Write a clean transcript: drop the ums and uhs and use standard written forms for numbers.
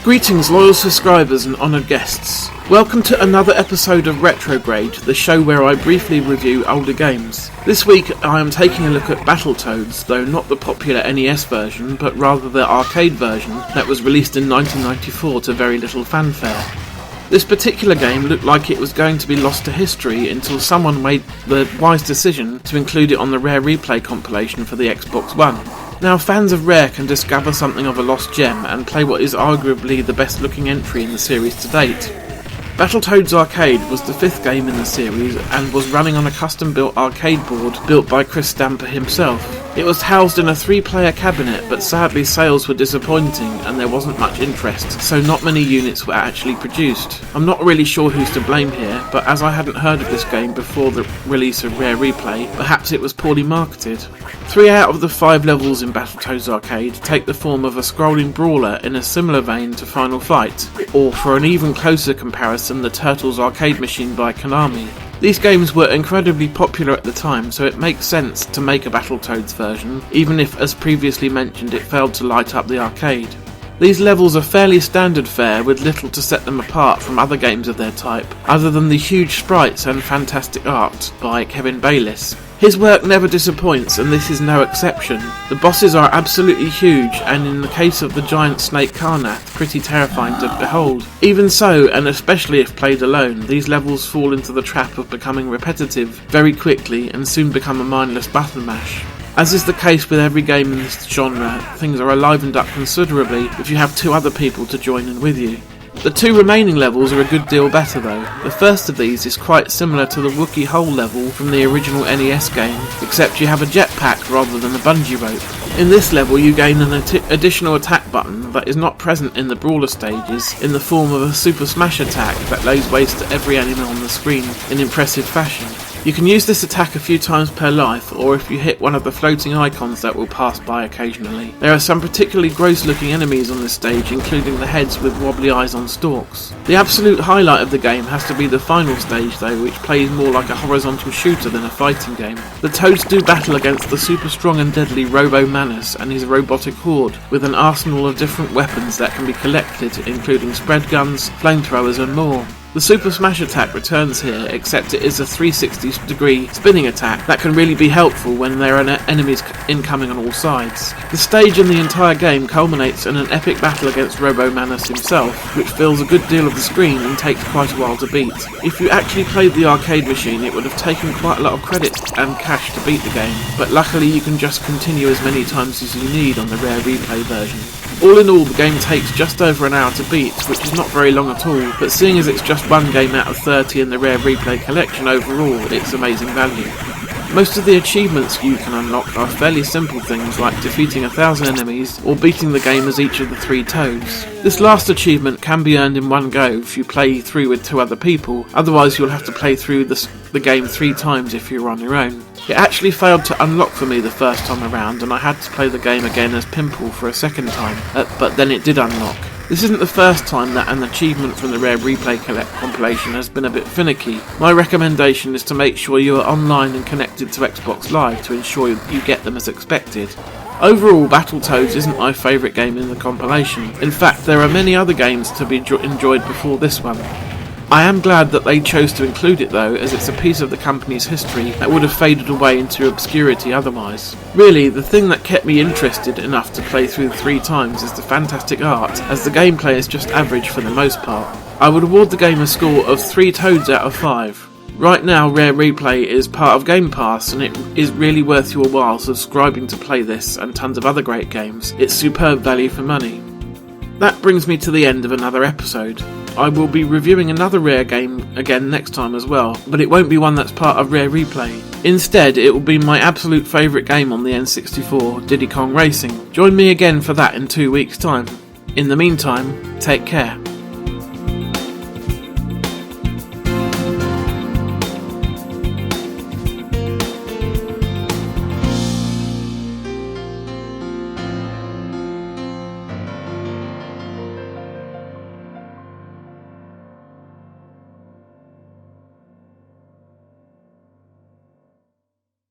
Greetings loyal subscribers and honoured guests. Welcome to another episode of RetroGrade, the show where I briefly review older games. This week I am taking a look at Battletoads, though not the popular NES version, but rather the arcade version that was released in 1994 to very little fanfare. This particular game looked like it was going to be lost to history until someone made the wise decision to include it on the Rare Replay compilation for the Xbox One. Now, fans of Rare can discover something of a lost gem and play what is arguably the best looking entry in the series to date. Battletoads Arcade was the fifth game in the series and was running on a custom built arcade board built by Chris Stamper himself. It was housed in a 3-player cabinet, but sadly sales were disappointing and there wasn't much interest, so not many units were actually produced. I'm not really sure who's to blame here, but as I hadn't heard of this game before the release of Rare Replay, perhaps it was poorly marketed. 3 out of the 5 levels in Battletoads Arcade take the form of a scrolling brawler in a similar vein to Final Fight, or for an even closer comparison, the Turtles arcade machine by Konami. These games were incredibly popular at the time, so it makes sense to make a Battletoads version, even if, as previously mentioned, it failed to light up the arcade. These levels are fairly standard fare, with little to set them apart from other games of their type, other than the huge sprites and fantastic art by Kevin Bayliss. His work never disappoints, and this is no exception. The bosses are absolutely huge, and in the case of the giant snake Karnath, pretty terrifying to behold. Even so, and especially if played alone, these levels fall into the trap of becoming repetitive very quickly and soon become a mindless button mash. As is the case with every game in this genre, things are livened up considerably if you have 2 other people to join in with you. The 2 remaining levels are a good deal better though. The first of these is quite similar to the Wookiee Hole level from the original NES game, except you have a jetpack rather than a bungee rope. In this level you gain an additional attack button that is not present in the brawler stages, in the form of a super smash attack that lays waste to every enemy on the screen in impressive fashion. You can use this attack a few times per life, or if you hit one of the floating icons that will pass by occasionally. There are some particularly gross looking enemies on this stage, including the heads with wobbly eyes on stalks. The absolute highlight of the game has to be the final stage though, which plays more like a horizontal shooter than a fighting game. The Toads do battle against the super strong and deadly Robo-Manus and his robotic horde, with an arsenal of different weapons that can be collected, including spread guns, flamethrowers and more. The Super Smash attack returns here, except it is a 360-degree spinning attack that can really be helpful when there are enemies incoming on all sides. The stage and the entire game culminates in an epic battle against Robo-Manus himself, which fills a good deal of the screen and takes quite a while to beat. If you actually played the arcade machine, it would have taken quite a lot of credits and cash to beat the game, but luckily you can just continue as many times as you need on the Rare Replay version. All in all, the game takes just over an hour to beat, which is not very long at all, but seeing as it's just one game out of 30 in the Rare Replay collection overall, it's amazing value. Most of the achievements you can unlock are fairly simple things like defeating 1,000 enemies or beating the game as each of the 3 Toads. This last achievement can be earned in one go if you play through with 2 other people, otherwise you'll have to play through the game 3 times if you're on your own. It actually failed to unlock for me the first time around, and I had to play the game again as Pimple for a second time, but then it did unlock. This isn't the first time that an achievement from the Rare Replay compilation has been a bit finicky. My recommendation is to make sure you are online and connected to Xbox Live to ensure you get them as expected. Overall, Battletoads isn't my favourite game in the compilation. In fact, there are many other games to be enjoyed before this one. I am glad that they chose to include it though, as it's a piece of the company's history that would have faded away into obscurity otherwise. Really, the thing that kept me interested enough to play through 3 times is the fantastic art, as the gameplay is just average for the most part. I would award the game a score of 3 Toads out of 5. Right now, Rare Replay is part of Game Pass, and it is really worth your while subscribing to play this and tons of other great games. It's superb value for money. That brings me to the end of another episode. I will be reviewing another Rare game again next time as well, but it won't be one that's part of Rare Replay. Instead, it will be my absolute favourite game on the N64, Diddy Kong Racing. Join me again for that in 2 weeks' time. In the meantime, take care.